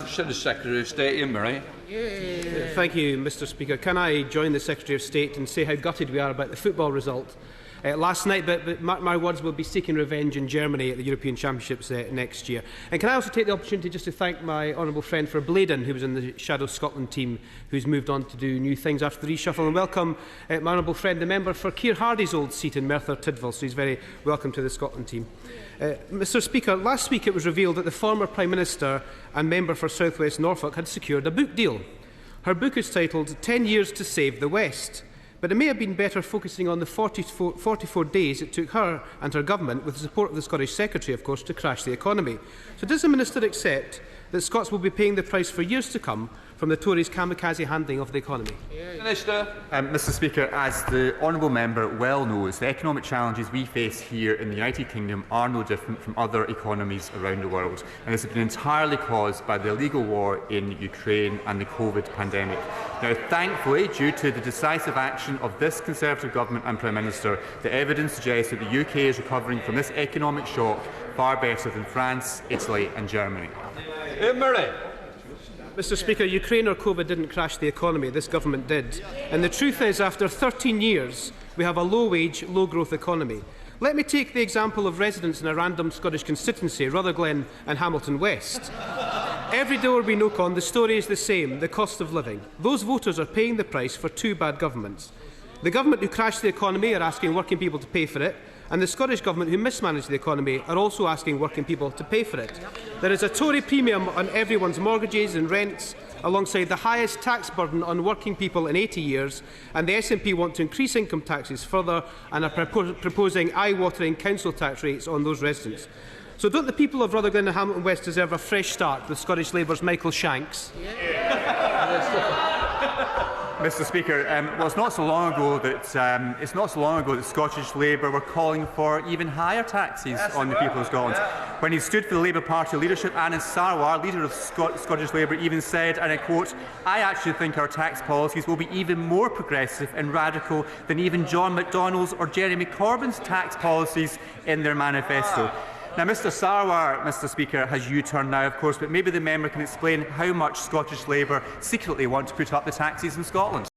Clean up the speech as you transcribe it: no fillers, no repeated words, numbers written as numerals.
To the Secretary of State, Ian Murray. Thank you, Mr Speaker. Can I join the Secretary of State and say how gutted we are about the football result last night, but mark my words, we'll be seeking revenge in Germany at the European Championships next year. And can I also take the opportunity just to thank my honourable friend for Bladen, who was in the Shadow Scotland team, who's moved on to do new things after the reshuffle, and welcome my honourable friend, the member for Keir Hardie's old seat in Merthyr Tydfil, so he's very welcome to the Scotland team. Mr Speaker, last week it was revealed that the former Prime Minister and member for South West Norfolk had secured a book deal. Her book is titled 10 Years to Save the West, but it may have been better focusing on the 44 days it took her and her government, with the support of the Scottish Secretary, of course, to crash the economy. So does the Minister accept that Scots will be paying the price for years to come from the Tories' kamikaze handling of the economy? Minister. Mr Speaker, as the honourable member well knows, the economic challenges we face here in the United Kingdom are no different from other economies around the world, and this has been entirely caused by the illegal war in Ukraine and the COVID pandemic. Now, thankfully, due to the decisive action of this Conservative government and Prime Minister, the evidence suggests that the UK is recovering from this economic shock far better than France, Italy and Germany. Ian Murray. Mr Speaker, Ukraine or COVID didn't crash the economy, this government did. And the truth is, after 13 years, we have a low-wage, low-growth economy. Let me take the example of residents in a random Scottish constituency, Rutherglen and Hamilton West. Every door we knock on, the story is the same, the cost of living. Those voters are paying the price for two bad governments. The government who crashed the economy are asking working people to pay for it, and the Scottish Government who mismanaged the economy are also asking working people to pay for it. There is a Tory premium on everyone's mortgages and rents, alongside the highest tax burden on working people in 80 years, and the SNP want to increase income taxes further and are proposing eye-watering council tax rates on those residents. So don't the people of Rutherglen and Hamilton West deserve a fresh start with Scottish Labour's Michael Shanks? Mr Speaker, well, it's not so long ago that Scottish Labour were calling for even higher taxes on the people of Scotland. When he stood for the Labour Party leadership, Anas Sarwar, leader of Scottish Labour, even said, and I quote, "I actually think our tax policies will be even more progressive and radical than even John McDonnell's or Jeremy Corbyn's tax policies in their manifesto." Now, Mr Sarwar, Mr Speaker, has U-turned now, of course, but maybe the member can explain how much Scottish Labour secretly want to put up the taxes in Scotland.